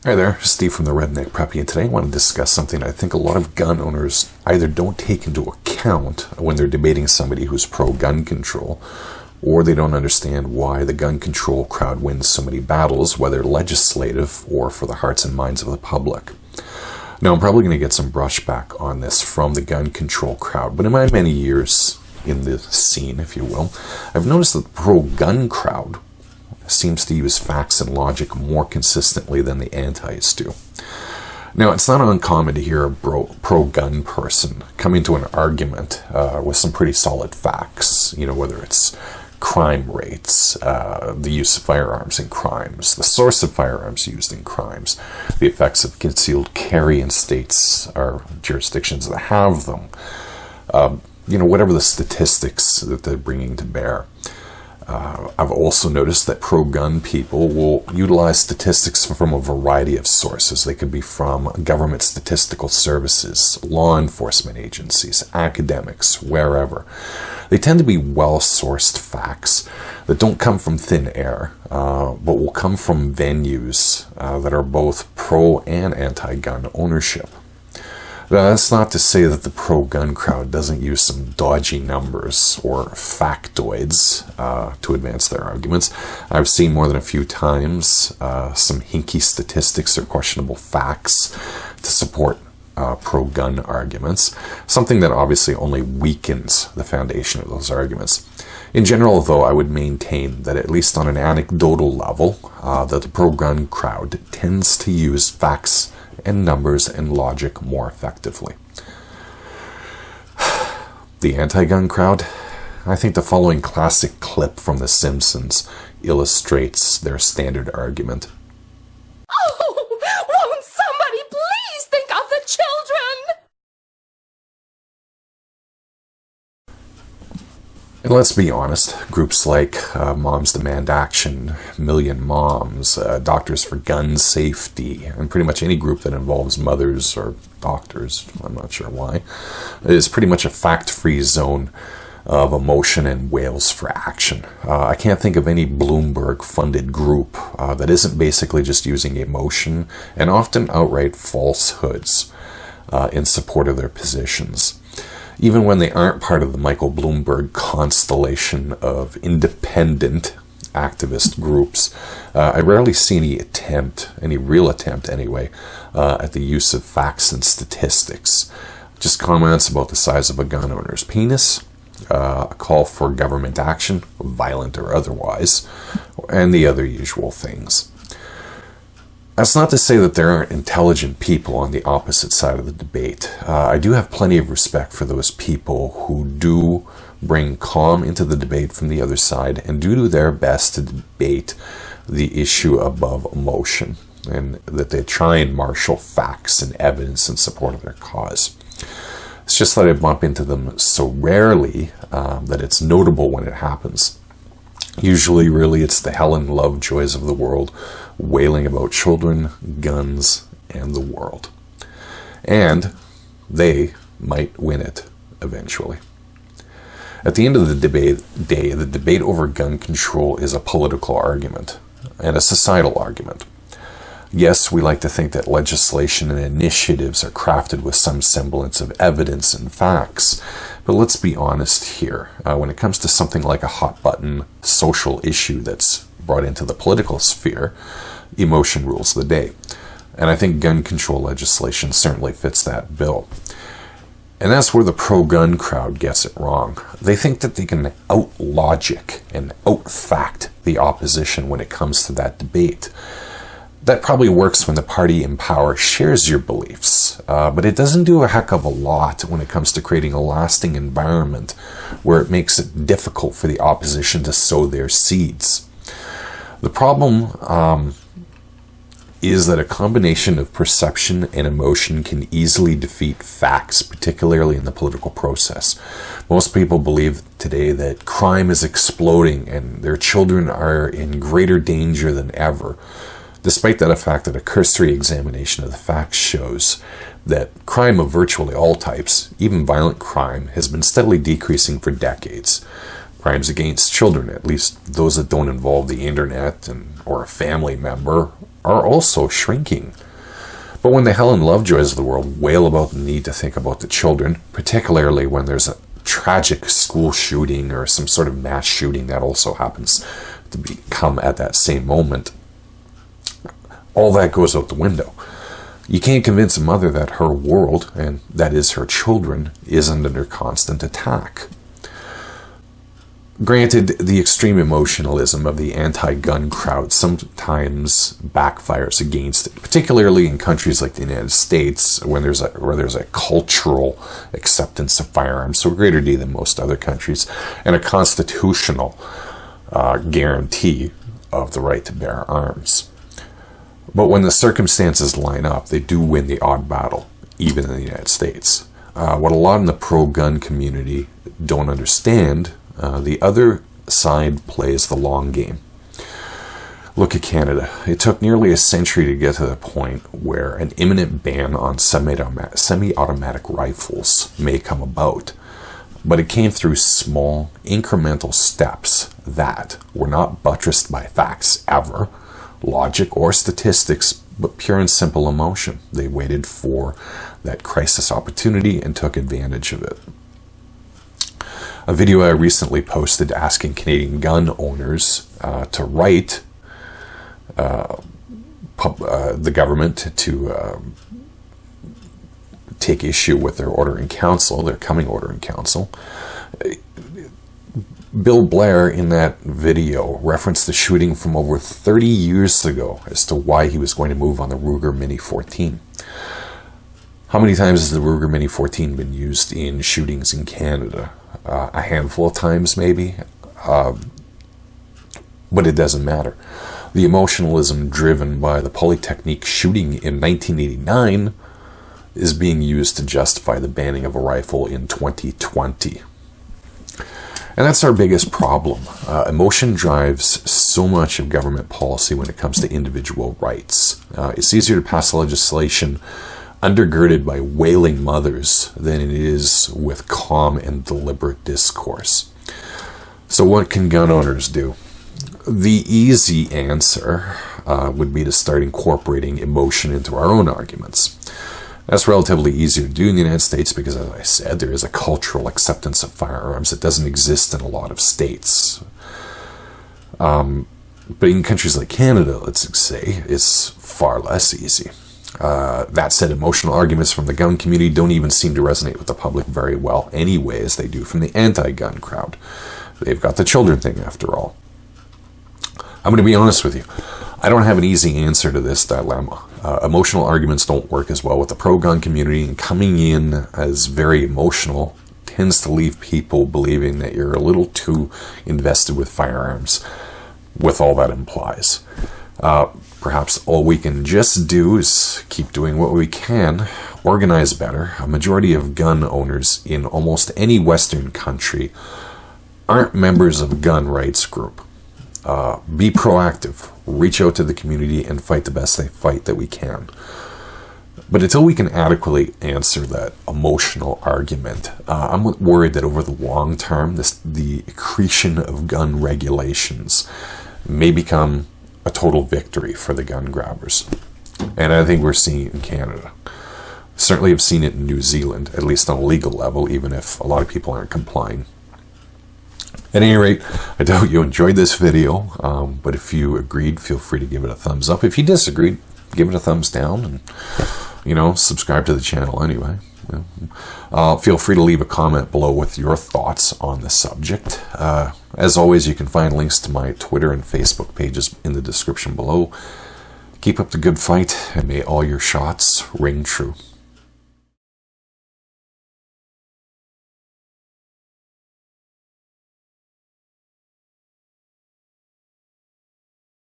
Hi there, Steve from the Redneck Preppy, and today I want to discuss something I think a lot of gun owners either don't take into account when they're debating somebody who's pro-gun control, or they don't understand why the gun control crowd wins so many battles, whether legislative or for the hearts and minds of the public. Now, I'm probably going to get some brushback on this from the gun control crowd, but in my many years in the scene, if you will, I've noticed that the pro-gun crowd seems to use facts and logic more consistently than the antis do. Now, it's not uncommon to hear a pro-gun person come into an argument with some pretty solid facts, whether it's crime rates, the use of firearms in crimes, the source of firearms used in crimes, the effects of concealed carry in states or jurisdictions that have them, whatever the statistics that they're bringing to bear. I've also noticed that pro-gun people will utilize statistics from a variety of sources. They could be from government statistical services, law enforcement agencies, academics, wherever. They tend to be well-sourced facts that don't come from thin air, but will come from venues that are both pro- and anti-gun ownership. Now, that's not to say that the pro-gun crowd doesn't use some dodgy numbers or factoids to advance their arguments. I've seen more than a few times some hinky statistics or questionable facts to support pro-gun arguments, something that obviously only weakens the foundation of those arguments. In general, though, I would maintain that at least on an anecdotal level, that the pro-gun crowd tends to use facts and numbers and logic more effectively. The anti-gun crowd, I think the following classic clip from The Simpsons illustrates their standard argument. Oh, won't somebody please think of the children? And let's be honest, groups like Moms Demand Action, Million Moms, Doctors for Gun Safety, and pretty much any group that involves mothers or doctors, I'm not sure why, is pretty much a fact-free zone of emotion and wails for action. I can't think of any Bloomberg-funded group that isn't basically just using emotion and often outright falsehoods in support of their positions. Even when they aren't part of the Michael Bloomberg constellation of independent activist groups, I rarely see any real attempt anyway, at the use of facts and statistics. Just comments about the size of a gun owner's penis, a call for government action, violent or otherwise, and the other usual things. That's not to say that there aren't intelligent people on the opposite side of the debate. I do have plenty of respect for those people who do bring calm into the debate from the other side and do their best to debate the issue above emotion, and that they try and marshal facts and evidence in support of their cause. It's just that I bump into them so rarely that it's notable when it happens. Usually, really, it's the Helen Lovejoys of the world wailing about children, guns, and the world. And they might win it eventually. At the end of the day, the debate over gun control is a political argument and a societal argument. Yes, we like to think that legislation and initiatives are crafted with some semblance of evidence and facts, but let's be honest here. When it comes to something like a hot-button social issue that's brought into the political sphere, emotion rules the day. And I think gun control legislation certainly fits that bill. And that's where the pro-gun crowd gets it wrong. They think that they can out-logic and out-fact the opposition when it comes to that debate. That probably works when the party in power shares your beliefs, but it doesn't do a heck of a lot when it comes to creating a lasting environment where it makes it difficult for the opposition to sow their seeds. The problem is that a combination of perception and emotion can easily defeat facts, particularly in the political process. Most people believe today that crime is exploding and their children are in greater danger than ever, despite the fact that a cursory examination of the facts shows that crime of virtually all types, even violent crime, has been steadily decreasing for decades. Crimes against children, at least those that don't involve the internet or a family member, are also shrinking. But when the Helen Lovejoys of the world wail about the need to think about the children, particularly when there's a tragic school shooting or some sort of mass shooting that also happens to come at that same moment, all that goes out the window. You can't convince a mother that her world, and that is her children, isn't under constant attack. Granted, the extreme emotionalism of the anti-gun crowd sometimes backfires against it, particularly in countries like the United States, where there's a cultural acceptance of firearms to a greater degree than most other countries, and a constitutional guarantee of the right to bear arms. But when the circumstances line up, they do win the odd battle, even in the United States. What a lot in the pro-gun community don't understand, the other side plays the long game. Look at Canada. It took nearly a century to get to the point where an imminent ban on semi-automatic rifles may come about. But it came through small, incremental steps that were not buttressed by facts ever, logic or statistics, but pure and simple emotion. They waited for that crisis opportunity and took advantage of it. A video I recently posted asking Canadian gun owners to write the government to take issue with their order in council, their coming order in council. Bill Blair in that video referenced the shooting from over 30 years ago as to why he was going to move on the Ruger Mini 14. How many times has the Ruger Mini 14 been used in shootings in Canada? A handful of times maybe, but it doesn't matter. The emotionalism driven by the Polytechnique shooting in 1989 is being used to justify the banning of a rifle in 2020. And that's our biggest problem. Emotion drives so much of government policy when it comes to individual rights. It's easier to pass legislation undergirded by wailing mothers than it is with calm and deliberate discourse. So what can gun owners do? The easy answer would be to start incorporating emotion into our own arguments. That's relatively easy to do in the United States because, as I said, there is a cultural acceptance of firearms that doesn't exist in a lot of states. But in countries like Canada, let's say, it's far less easy. That said, emotional arguments from the gun community don't even seem to resonate with the public very well anyway, as they do from the anti-gun crowd. They've got the children thing, after all. I'm going to be honest with you. I don't have an easy answer to this dilemma. Emotional arguments don't work as well with the pro-gun community, and coming in as very emotional tends to leave people believing that you're a little too invested with firearms, with all that implies. Perhaps all we can just do is keep doing what we can, organize better. A majority of gun owners in almost any Western country aren't members of a gun rights group. Be proactive, reach out to the community, and fight the best fight that we can. But until we can adequately answer that emotional argument, I'm worried that over the long term, the accretion of gun regulations may become a total victory for the gun grabbers. And I think we're seeing it in Canada. Certainly have seen it in New Zealand, at least on a legal level, even if a lot of people aren't complying. At any rate, I doubt you enjoyed this video, but if you agreed, feel free to give it a thumbs up. If you disagreed, give it a thumbs down, and, subscribe to the channel anyway. Feel free to leave a comment below with your thoughts on the subject. As always, you can find links to my Twitter and Facebook pages in the description below. Keep up the good fight, and may all your shots ring true.